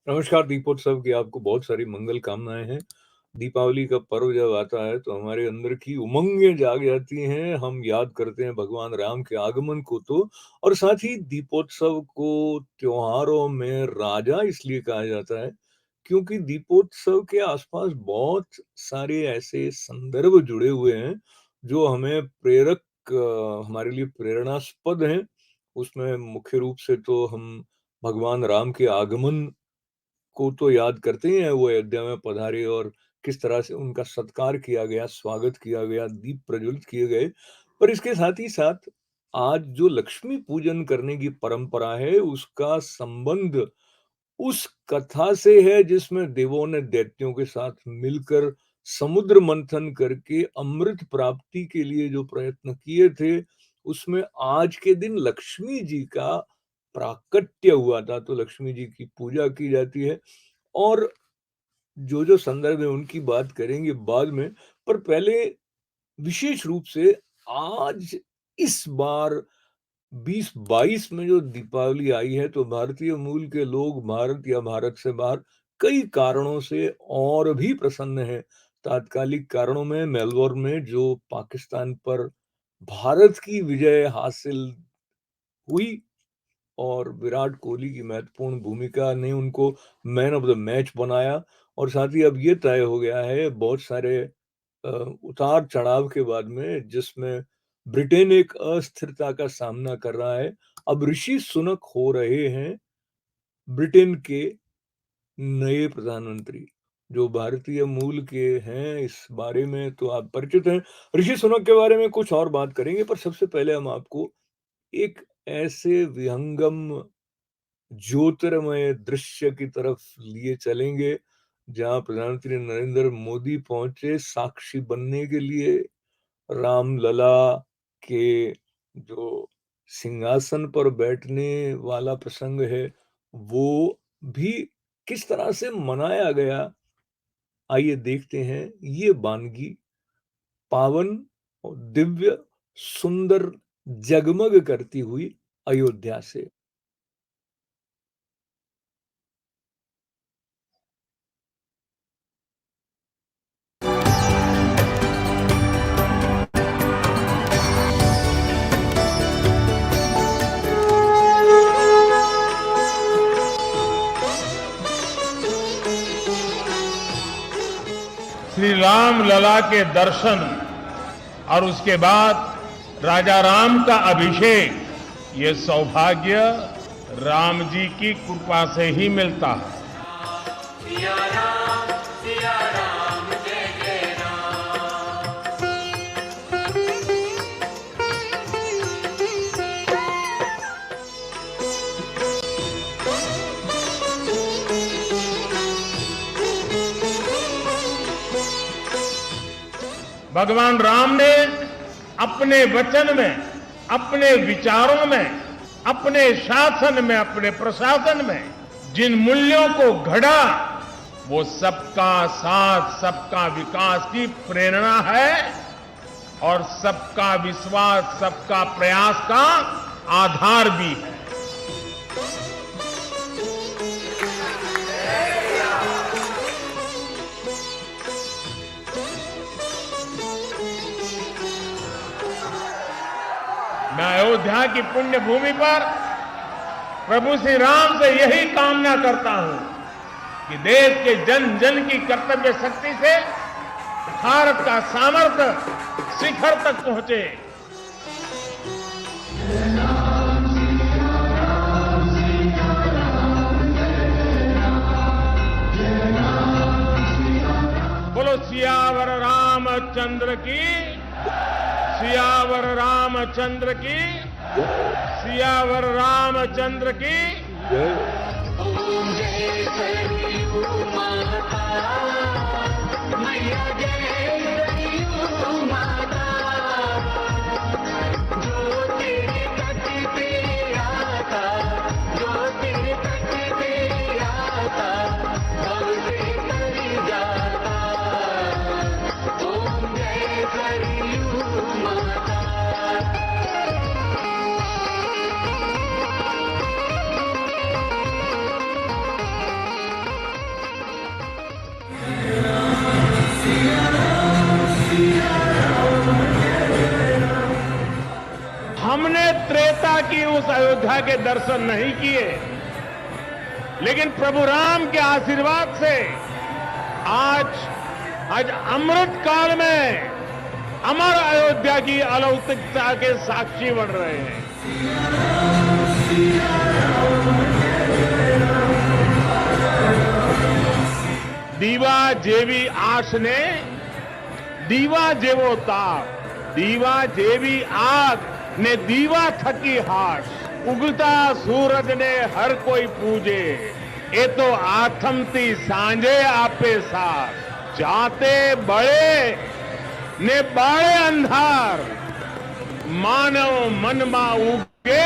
नमस्कार। दीपोत्सव की आपको बहुत सारी मंगल कामनाएँ हैं। दीपावली का पर्व जब आता है तो हमारे अंदर की उमंगें जाग जाती हैं, हम याद करते हैं भगवान राम के आगमन को तो और साथ ही दीपोत्सव को त्योहारों में राजा इसलिए कहा जाता है, क्योंकि दीपोत्सव के आसपास बहुत सारे ऐसे संदर्भ जुड़े हुए हैं, जो हमें हमारे लिए प्रेरणास्पद हैं। उसमें मुख्य रूप से तो हम भगवान राम के आगमन को तो याद करते ही हैं, वो अयोध्या में पधारे और किस तरह से उनका सत्कार किया गया, स्वागत किया गया, दीप प्रज्वलित किए गए। पर इसके साथ ही साथ आज जो लक्ष्मी पूजन करने की परंपरा है, उसका संबंध उस कथा से है जिसमें देवों ने दैत्यों के साथ मिलकर समुद्र मंथन करके अमृत प्राप्ति के लिए जो प्रयत्न किए थे, उसमें आज के दिन लक्ष्मी जी का प्राकट्य हुआ था, तो लक्ष्मी जी की पूजा की जाती है। और जो संदर्भ है उनकी बात करेंगे बाद में, पर पहले विशेष रूप से आज इस बार 2022 में जो दीपावली आई है, तो भारतीय मूल के लोग भारत या भारत से बाहर कई कारणों से और भी प्रसन्न हैं। तात्कालिक कारणों में मेलबोर्न में जो पाकिस्तान पर भारत की विजय हासिल हुई और विराट कोहली की महत्वपूर्ण भूमिका ने उनको मैन ऑफ द मैच बनाया और साथ ही अब ये तय हो गया है बहुत सारे उतार-चढ़ाव के बाद में जिसमें ब्रिटेन एक अस्थिरता का सामना कर रहा है। अब ऋषि सुनक हो रहे हैं ब्रिटेन के नए प्रधानमंत्री, जो भारतीय मूल के हैं, इस बारे में तो आप परिचित हैं। ऋषि सुनक के बारे में कुछ और बात करेंगे, पर सबसे पहले हम आपको एक ऐसे विहंगम ज्योतिर्मय दृश्य की तरफ लिए चलेंगे, जहाँ प्रधानमंत्री नरेंद्र मोदी पहुंचे साक्षी बनने के लिए रामलला के जो सिंहासन पर बैठने वाला प्रसंग है, वो भी किस तरह से मनाया गया, आइए देखते हैं ये वानगी पावन और दिव्य, सुंदर, जगमग करती हुई अयोध्या से। श्री राम लला के दर्शन और उसके बाद राजा राम का अभिषेक, ये सौभाग्य राम जी की कृपा से ही मिलता है। सिया राम जय जय राम। भगवान राम ने अपने वचन में, अपने विचारों में, अपने शासन में, अपने प्रशासन में जिन मूल्यों को घड़ा, वो सबका साथ, सबका विकास की प्रेरणा है और सबका विश्वास, सबका प्रयास का आधार भी है। मैं अयोध्या की पुण्य भूमि पर प्रभु श्री राम से यही कामना करता हूं कि देश के जन जन की कर्तव्य शक्ति से भारत का सामर्थ्य शिखर तक पहुंचे। बोलो सियावर रामचंद्र की, सियावर रामचंद्र की, सियावर रामचंद्र की। ओम जय सरयू माता, मैया जय सरयू माता, जो तेरे तट पे आता, जो तेरे तट पे आता, भव से तर जाता। ओम जय सरयू माता। त्रेता की उस अयोध्या के दर्शन नहीं किए, लेकिन प्रभु राम के आशीर्वाद से आज अमृत काल में अमर अयोध्या की अलौकिकता के साक्षी बन रहे हैं। दीवा जेवी आस ने दीवा जेवो ताप, दीवा जेवी आग ने दीवा थकी हास, उगता सूरज ने हर कोई पूजे, ये तो आथमती सांझे आपे साथ, जाते बड़े ने बाळे अंधार, मानव मन मा उगे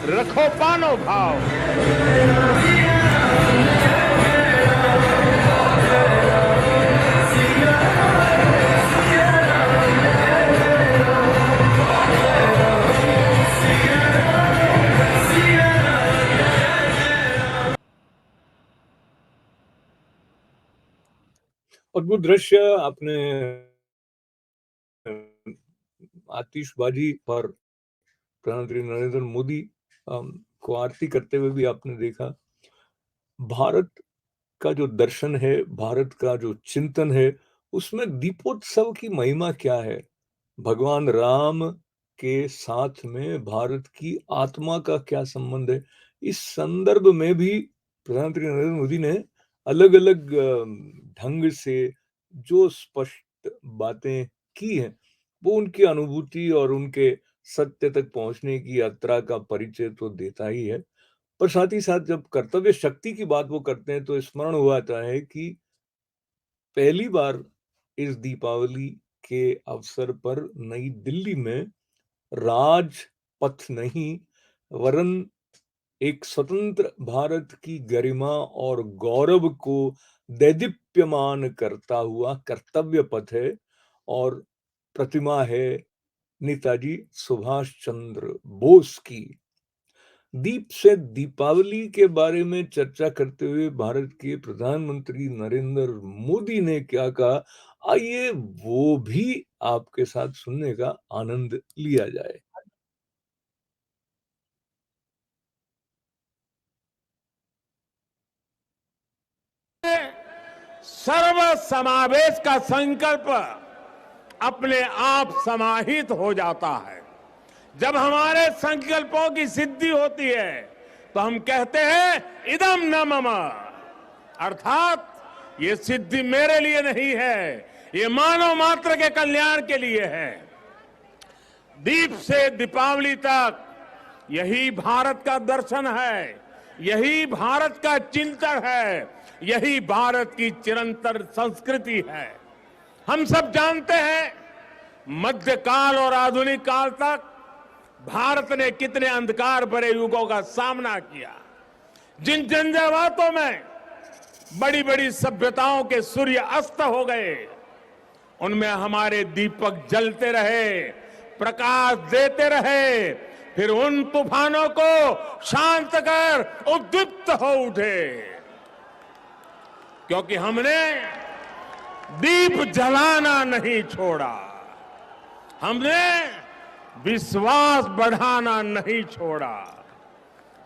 रखो पानो भाव। अद्भुत दृश्य आपने आतिशबाजी पर प्रधानमंत्री नरेंद्र मोदी को आरती करते हुए भी आपने देखा। भारत का जो दर्शन है, भारत का जो चिंतन है, उसमें दीपोत्सव की महिमा क्या है, भगवान राम के साथ में भारत की आत्मा का क्या संबंध है, इस संदर्भ में भी प्रधानमंत्री नरेंद्र मोदी ने अलग अलग ढंग से जो स्पष्ट बातें की हैं, वो उनकी अनुभूति और उनके सत्य तक पहुंचने की यात्रा का परिचय तो देता ही है। पर साथ ही साथ जब कर्तव्य शक्ति की बात वो करते हैं तो स्मरण हो आता है कि पहली बार इस दीपावली के अवसर पर नई दिल्ली में राजपथ नहीं वरन एक स्वतंत्र भारत की गरिमा और गौरव को दैदीप्यमान करता हुआ कर्तव्य पथ है और प्रतिमा है नेताजी सुभाष चंद्र बोस की। दीप से दीपावली के बारे में चर्चा करते हुए भारत के प्रधानमंत्री नरेंद्र मोदी ने क्या कहा, आइए वो भी आपके साथ सुनने का आनंद लिया जाए। सर्व समावेश का संकल्प अपने आप समाहित हो जाता है। जब हमारे संकल्पों की सिद्धि होती है तो हम कहते हैं इदम न मम, अर्थात ये सिद्धि मेरे लिए नहीं है, ये मानव मात्र के कल्याण के लिए है। दीप से दीपावली तक यही भारत का दर्शन है, यही भारत का चिंतन है, यही भारत की चिरंतन संस्कृति है। हम सब जानते हैं मध्यकाल और आधुनिक काल तक भारत ने कितने अंधकार भरे युगों का सामना किया। जिन झंझावातों में बड़ी बड़ी सभ्यताओं के सूर्य अस्त हो गए, उनमें हमारे दीपक जलते रहे, प्रकाश देते रहे, फिर उन तूफानों को शांत कर उद्दीप्त हो उठे, क्योंकि हमने दीप जलाना नहीं छोड़ा, हमने विश्वास बढ़ाना नहीं छोड़ा।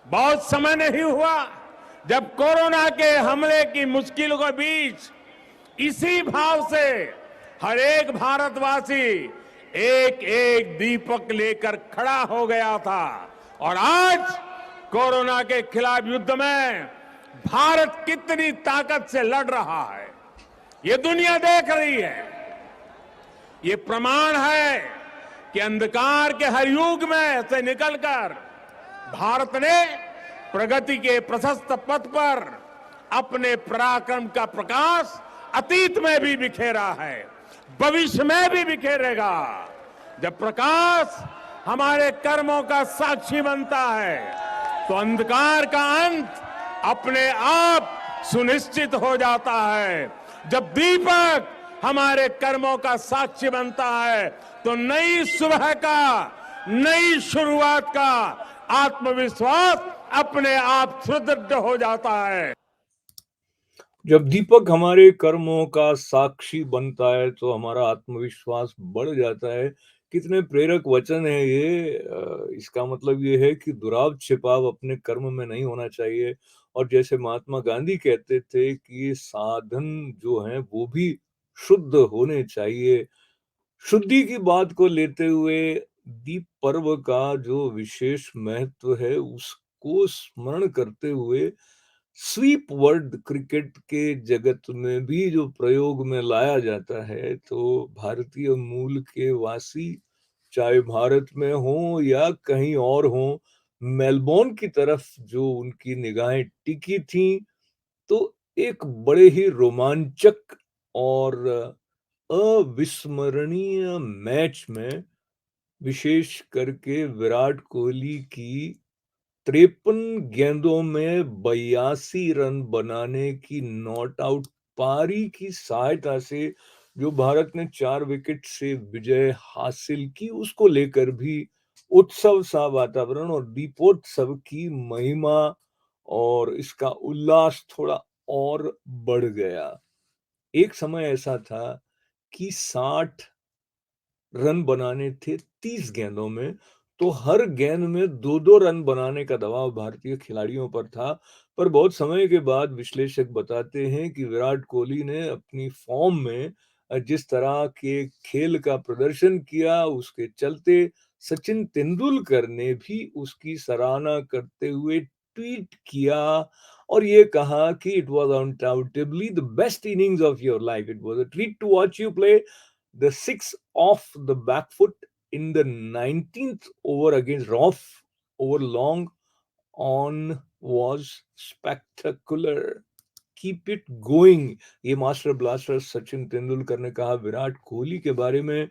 बहुत समय नहीं हुआ जब कोरोना के हमले की मुश्किलों के बीच इसी भाव से हर एक भारतवासी एक एक दीपक लेकर खड़ा हो गया था। और आज कोरोना के खिलाफ युद्ध में भारत कितनी ताकत से लड़ रहा है, ये दुनिया देख रही है। ये प्रमाण है कि अंधकार के हर युग में से निकलकर भारत ने प्रगति के प्रशस्त पथ पर अपने पराक्रम का प्रकाश अतीत में भी बिखेरा है, भविष्य में भी बिखेरेगा। जब प्रकाश हमारे कर्मों का साक्षी बनता है तो अंधकार का अंत अपने आप सुनिश्चित हो जाता है। जब दीपक हमारे कर्मों का साक्षी बनता है तो नई सुबह का, नई शुरुआत का आत्मविश्वास अपने आप सुदृढ़ हो जाता है। जब दीपक हमारे कर्मों का साक्षी बनता है तो हमारा आत्मविश्वास बढ़ जाता है। कितने प्रेरक वचन है ये। इसका मतलब ये है कि दुराव छिपाव अपने कर्म में नहीं होना चाहिए। और जैसे महात्मा गांधी कहते थे कि साधन जो हैं वो भी शुद्ध होने चाहिए। शुद्धि की बात को लेते हुए दीप पर्व का जो विशेष महत्व है उसको स्मरण करते हुए स्वीप वर्ड क्रिकेट के जगत में भी जो प्रयोग में लाया जाता है, तो भारतीय मूल के वासी चाहे भारत में हो या कहीं और हो, मेलबोर्न की तरफ जो उनकी निगाहें टिकी थीं, तो एक बड़े ही रोमांचक और अविस्मरणीय मैच में विशेष करके विराट कोहली की 53 गेंदों में 82 रन बनाने की नॉट आउट पारी की सहायता से जो भारत ने 4 विकेट से विजय हासिल की, उसको लेकर भी उत्सव सा वातावरण और दीपोत्सव की महिमा और इसका उल्लास थोड़ा और बढ़ गया। एक समय ऐसा था कि 60 रन बनाने थे 30 गेंदों में, तो हर गेंद में 2-2 रन बनाने का दबाव भारतीय खिलाड़ियों पर था। पर बहुत समय के बाद विश्लेषक बताते हैं कि विराट कोहली ने अपनी फॉर्म में जिस तरह के खेल का प्रदर्शन किया, उसके चलते सचिन तेंदुलकर ने भी उसकी सराहना करते हुए ट्वीट किया और ये कहा कि it was undoubtedly the best innings of your life. It was a treat to watch you play. The six off the back foot in the 19th over against Roff over long on was spectacular. Keep it going. ये master blaster Sachin Tendulkar ने कहा विराट कोहली के बारे में।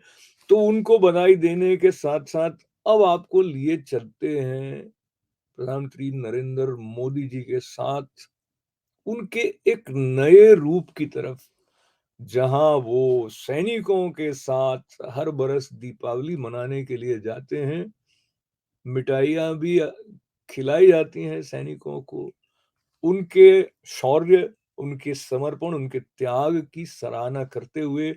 तो उनको बधाई देने के साथ साथ अब आपको लिए चलते हैं प्रधानमंत्री नरेंद्र मोदी जी के साथ उनके एक नए रूप की तरफ, जहां वो सैनिकों के साथ हर बरस दीपावली मनाने के लिए जाते हैं। मिठाइयां भी खिलाई जाती हैं सैनिकों को। उनके शौर्य, उनके समर्पण, उनके त्याग की सराहना करते हुए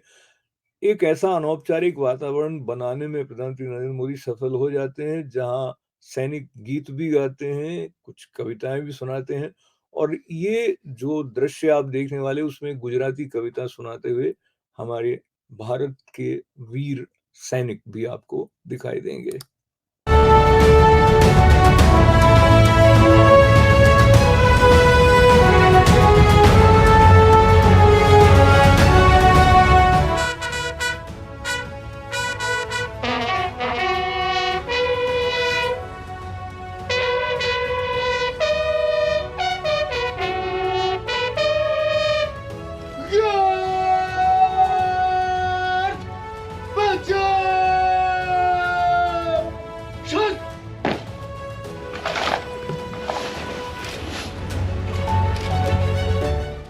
एक ऐसा अनौपचारिक वातावरण बनाने में प्रधानमंत्री नरेंद्र मोदी सफल हो जाते हैं, जहां सैनिक गीत भी गाते हैं, कुछ कविताएं भी सुनाते हैं। और ये जो दृश्य आप देखने वाले उसमें गुजराती कविता सुनाते हुए हमारे भारत के वीर सैनिक भी आपको दिखाई देंगे।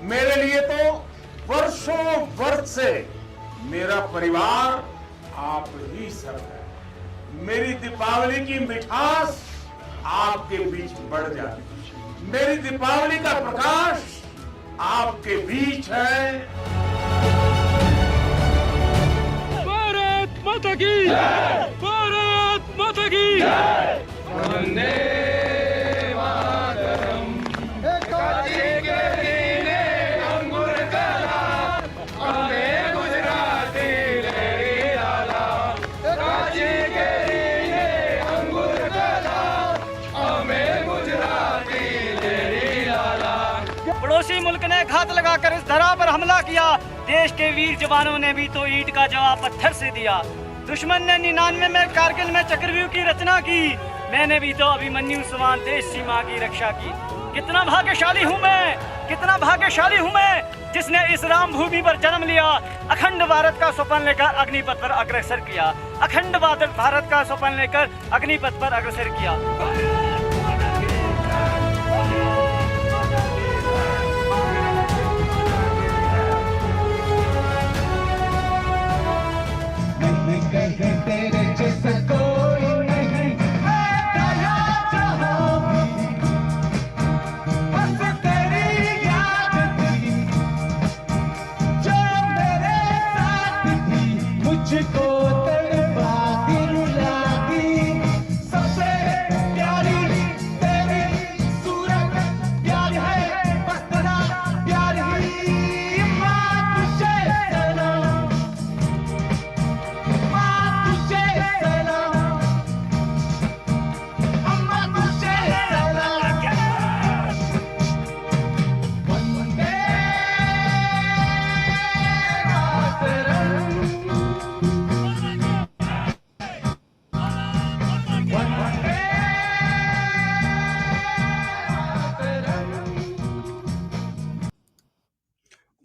मेरे लिए तो वर्षों वर्ष से मेरा परिवार आप ही सब है। मेरी दीपावली की मिठास आपके बीच बढ़ जाती। मेरी दीपावली का प्रकाश आपके बीच है। भारत माता की जय! भारत माता की जय! वंदे मातरम। काशी के नीले अंगूर कला, हमें गुजराती लहरी लाला। काशी के नीले अंगूर कला, हमें गुजराती लहरी लाला। पड़ोसी मुल्क ने घात लगाकर इस धरा पर हमला किया। देश के वीर जवानों ने भी तो ईंट का जवाब पत्थर से दिया। दुश्मन ने 99 में कारगिल में चक्रव्यूह की रचना की। मैंने भी तो अभिमन्यु समान देश सीमा की रक्षा की। कितना भाग्यशाली हूँ मैं, कितना भाग्यशाली हूँ मैं, जिसने इस राम भूमि पर जन्म लिया। अखंड भारत का स्वप्न लेकर अग्निपथ पर अग्रसर किया। अखंड भारत का स्वप्न लेकर अग्निपथ पर अग्रसर किया। तेरे जैसा कोई नहीं दया जहां में, बस तेरी याद थी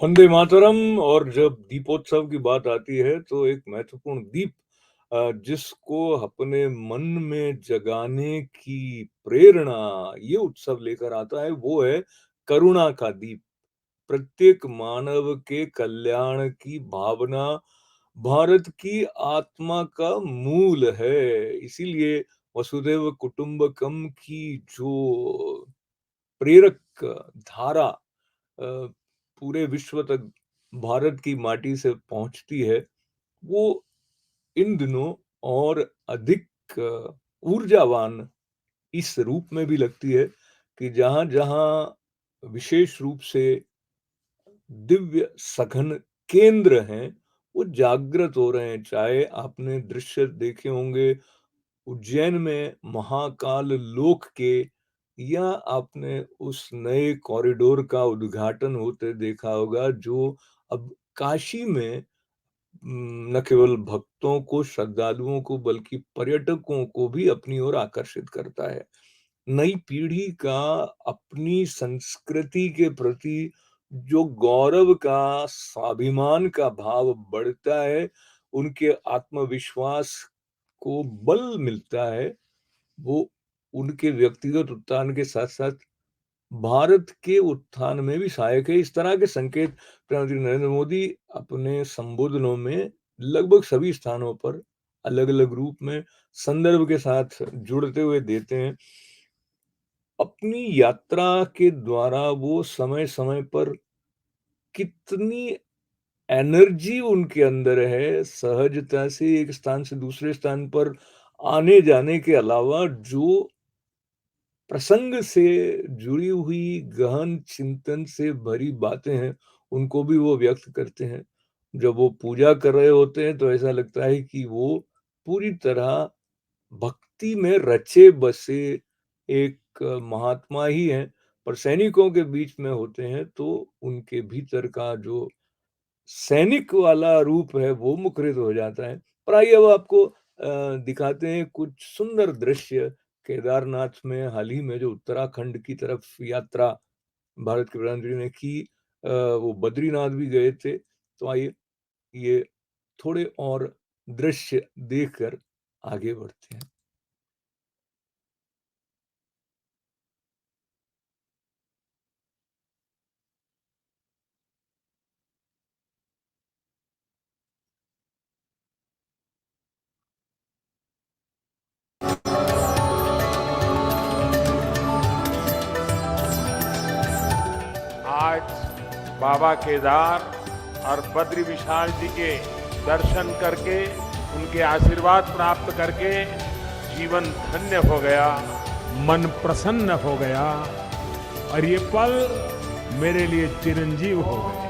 वंदे मातरम। और जब दीपोत्सव की बात आती है तो एक महत्वपूर्ण दीप जिसको अपने मन में जगाने की प्रेरणा ये उत्सव लेकर आता है, वो है करुणा का दीप। प्रत्येक मानव के कल्याण की भावना भारत की आत्मा का मूल है। इसीलिए वसुधैव कुटुंबकम की जो प्रेरक धारा पूरे विश्व तक भारत की माटी से पहुंचती है, वो इन दिनों और अधिक ऊर्जावान इस रूप में भी लगती है कि जहां-जहां विशेष रूप से दिव्य सघन केंद्र हैं, वो जागृत हो रहे हैं। चाहे आपने दृश्य देखे होंगे उज्जैन में महाकाल लोक के, या आपने उस नए कॉरिडोर का उद्घाटन होते देखा होगा जो अब काशी में न केवल भक्तों को, श्रद्धालुओं को, बल्कि पर्यटकों को भी अपनी ओर आकर्षित करता है। नई पीढ़ी का अपनी संस्कृति के प्रति जो गौरव का, स्वाभिमान का भाव बढ़ता है, उनके आत्मविश्वास को बल मिलता है, वो उनके व्यक्तिगत उत्थान के साथ-साथ भारत के उत्थान में भी सहायक है। इस तरह के संकेत प्रधानमंत्री नरेंद्र मोदी अपने संबोधनों में लगभग सभी स्थानों पर अलग-अलग रूप में संदर्भ के साथ जुड़ते हुए देते हैं। अपनी यात्रा के द्वारा वो समय-समय पर कितनी एनर्जी उनके अंदर है, सहजता से एक स्थान से दूसरे स्थान पर आने-जाने के अलावा जो प्रसंग से जुड़ी हुई गहन चिंतन से भरी बातें हैं, उनको भी वो व्यक्त करते हैं। जब वो पूजा कर रहे होते हैं तो ऐसा लगता है कि वो पूरी तरह भक्ति में रचे-बसे एक महात्मा ही हैं, पर सैनिकों के बीच में होते हैं तो उनके भीतर का जो सैनिक वाला रूप है वो मुखरित हो जाता है। पर आइए अब आपको दिखाते हैं कुछ सुंदर दृश्य केदारनाथ में हाल ही में जो उत्तराखंड की तरफ यात्रा भारत के प्रधानमंत्री ने की। वो बद्रीनाथ भी गए थे। तो आइए ये थोड़े और दृश्य देखकर आगे बढ़ते हैं। आज बाबा केदार और बद्री विशाल जी के दर्शन करके, उनके आशीर्वाद प्राप्त करके जीवन धन्य हो गया, मन प्रसन्न हो गया और ये पल मेरे लिए चिरंजीव हो गए।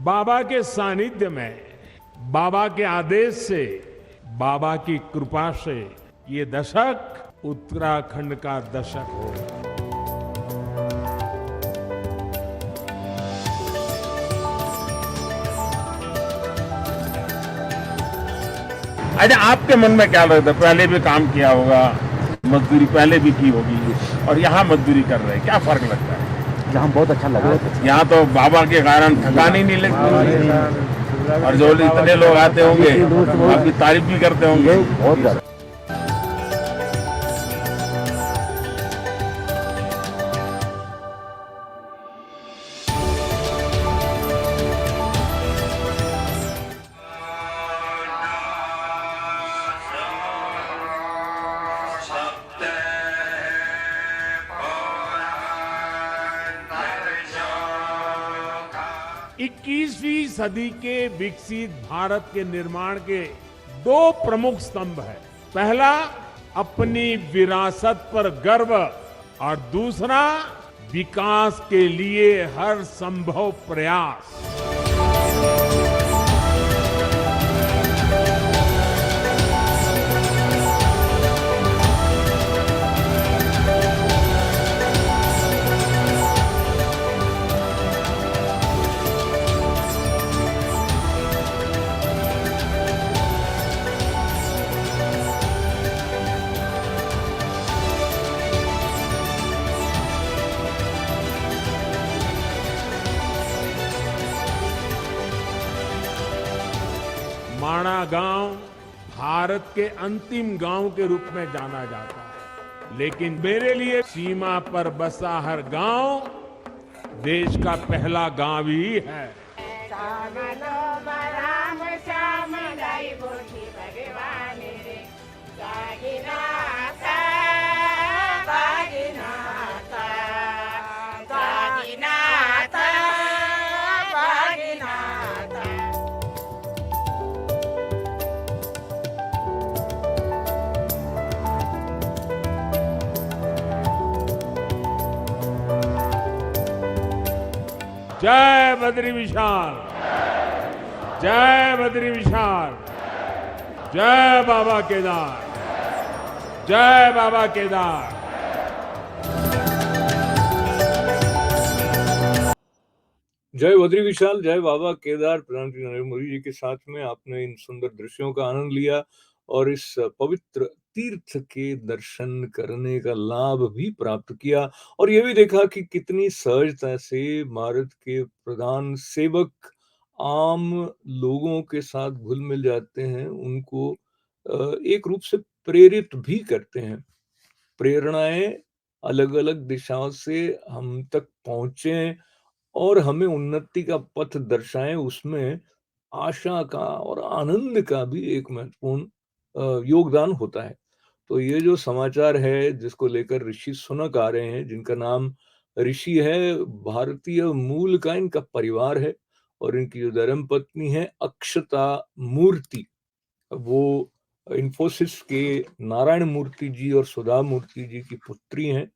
बाबा के सानिध्य में, बाबा के आदेश से, बाबा की कृपा से ये दशक उत्तराखंड का दशक हो। अच्छा, आपके मन में क्या लगता है? पहले भी काम किया होगा, मजदूरी पहले भी की होगी और यहाँ मजदूरी कर रहे हैं, क्या फर्क लगता है? यहाँ बहुत अच्छा लगा। यहाँ तो बाबा के कारण थकान ही नहीं लगती और जो इतने लोग आते होंगे आपकी तारीफ भी करते होंगे। बहुत ज्यादा। इक्कीसवीं सदी के विकसित भारत के निर्माण के दो प्रमुख स्तंभ हैं। पहला, अपनी विरासत पर गर्व और दूसरा, विकास के लिए हर संभव प्रयास। माणा गांव भारत के अंतिम गांव के रूप में जाना जाता है, लेकिन मेरे लिए सीमा पर बसा हर गांव देश का पहला गांव ही है। सामनो बराम श्याम लाई बोझी भगवान रे जागिनाथा जागिनाथा जागिनाथा जागिनाथा। जय बद्री विशाल, जय बद्री विशाल, जय बाबा केदार, जय बाबा केदार। जय बद्री विशाल, जय बाबा केदार। प्रधानमंत्री नरेंद्र मोदी जी के साथ में आपने इन सुंदर दृश्यों का आनंद लिया और इस पवित्र तीर्थ के दर्शन करने का लाभ भी प्राप्त किया और ये भी देखा कि कितनी सहजता से भारत के प्रधान सेवक आम लोगों के साथ घुल मिल जाते हैं, उनको एक रूप से प्रेरित भी करते हैं। प्रेरणाएं अलग अलग दिशाओं से हम तक पहुंचे और हमें उन्नति का पथ दर्शाएं, उसमें आशा का और आनंद का भी एक महत्वपूर्ण योगदान होता है। तो ये जो समाचार है जिसको लेकर ऋषि सुनक आ रहे हैं, जिनका नाम ऋषि है, भारतीय मूल का इनका परिवार है और इनकी जो धर्म पत्नी है अक्षता मूर्ति, वो इन्फोसिस के नारायण मूर्ति जी और सुधा मूर्ति जी की पुत्री हैं।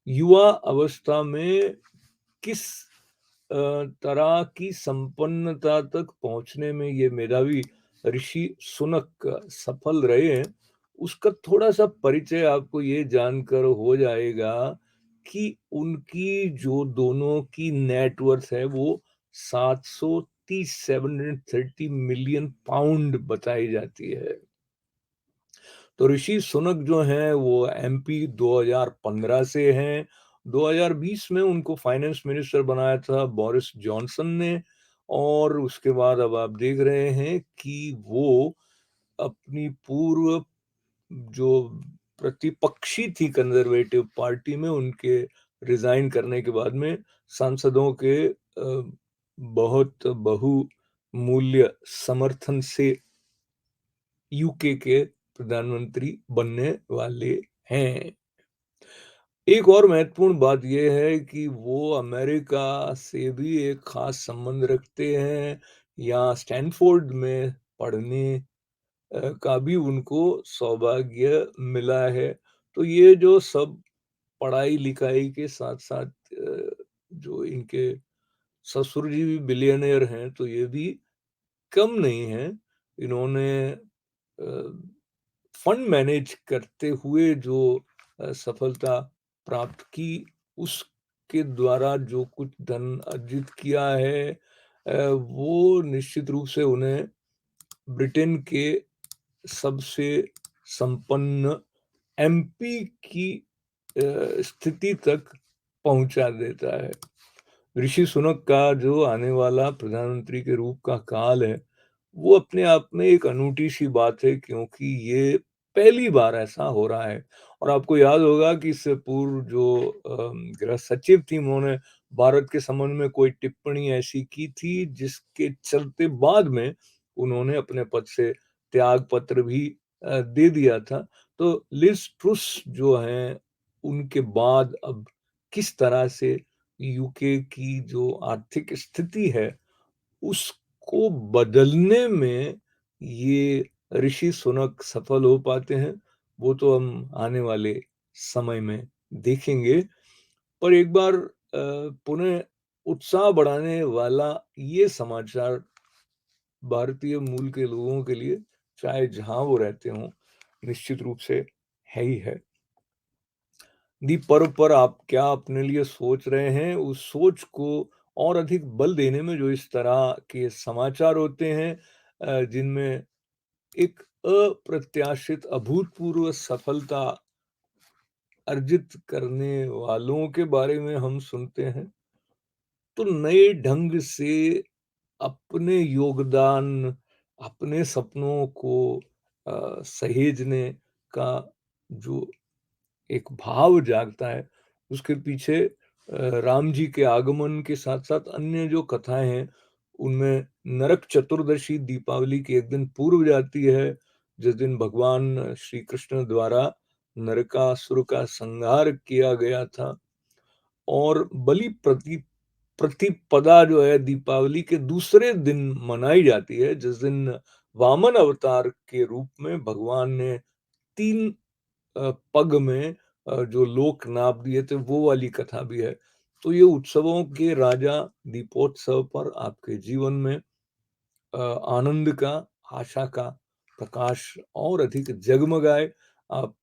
युवा अवस्था में किस तरह की संपन्नता तक पहुंचने में ये मेधावी ऋषि सुनक सफल रहे हैं, उसका थोड़ा सा परिचय आपको ये जानकर हो जाएगा कि उनकी जो दोनों की नेटवर्थ है वो 730 मिलियन पाउंड बताई जाती है। तो ऋषि सुनक जो हैं वो एमपी 2015 से हैं। 2020 में उनको फाइनेंस मिनिस्टर बनाया था बोरिस जॉनसन ने और उसके बाद अब आप देख रहे हैं कि वो अपनी पूर्व जो प्रतिपक्षी थी कंजर्वेटिव पार्टी में, उनके रिजाइन करने के बाद में सांसदों के बहुत बहुमूल्य समर्थन से यूके के प्रधानमंत्री बनने वाले हैं। एक और महत्वपूर्ण बात यह है कि वो अमेरिका से भी एक खास संबंध रखते हैं। यहाँ स्टैनफोर्ड में पढ़ने का भी उनको सौभाग्य मिला है। तो ये जो सब पढ़ाई लिखाई के साथ साथ जो इनके ससुर जी भी बिलियनियर हैं, तो ये भी कम नहीं है। इन्होंने फंड मैनेज करते हुए जो सफलता प्राप्त की, उसके द्वारा जो कुछ धन अर्जित किया है, वो निश्चित रूप से उन्हें ब्रिटेन के सबसे संपन्न एमपी की स्थिति तक पहुंचा देता है। ऋषि सुनक का जो आने वाला प्रधानमंत्री के रूप का काल है, वो अपने आप में एक अनूठी सी बात है, क्योंकि ये पहली बार ऐसा हो रहा है। और आपको याद होगा कि इससे पूर्व जो गृह सचिव थी, उन्होंने भारत के संबंध में कोई टिप्पणी ऐसी की थी जिसके चलते बाद में उन्होंने अपने पद से त्याग पत्र भी दे दिया था। तो लिज ट्रुस जो हैं, उनके बाद अब किस तरह से यूके की जो आर्थिक स्थिति है उसको बदलने में ये ऋषि सुनक सफल हो पाते हैं, वो तो हम आने वाले समय में देखेंगे। पर एक बार पुनः उत्साह बढ़ाने वाला ये समाचार भारतीय मूल के लोगों के लिए, चाहे जहां वो रहते हों, निश्चित रूप से है ही है। दीप पर्व पर आप क्या अपने लिए सोच रहे हैं, उस सोच को और अधिक बल देने में जो इस तरह के समाचार होते हैं जिनमें एक अप्रत्याशित अभूतपूर्व सफलता अर्जित करने वालों के बारे में हम सुनते हैं, तो नए ढंग से अपने योगदान, अपने सपनों को सहेजने का जो एक भाव जागता है, उसके पीछे राम जी के आगमन के साथ-साथ अन्य जो कथाएँ हैं, उनमें नरक चतुर्दशी दीपावली के एक दिन पूर्व जाती है, जिस दिन भगवान श्री कृष्ण द्वारा नरकासुर का संहार किया गया था। और प्रतिपदा जो है दीपावली के दूसरे दिन मनाई जाती है, जिस दिन वामन अवतार के रूप में भगवान ने 3 पग में जो लोक नाप दिए थे, वो वाली कथा भी है। तो ये उत्सवों के राजा दीपोत्सव पर आपके जीवन में आनंद का, आशा का प्रकाश और अधिक जगमगाए। आप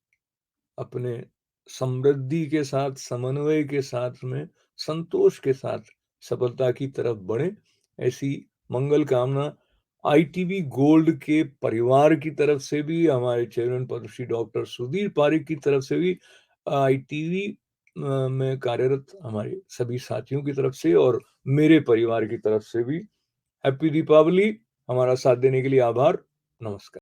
अपने समृद्धि के साथ, समन्वय के साथ में, संतोष के साथ सफलता की तरफ बढ़ें, ऐसी मंगल कामना आईटीवी गोल्ड के परिवार की तरफ से भी, हमारे चेयरमैन पद्मश्री डॉक्टर सुधीर पारिक की तरफ से भी, आईटीवी में कार्यरत हमारे सभी साथियों की तरफ से और मेरे परिवार की तरफ से भी हैप्पी दीपावली। हमारा साथ देने के लिए आभार। नमस्कार।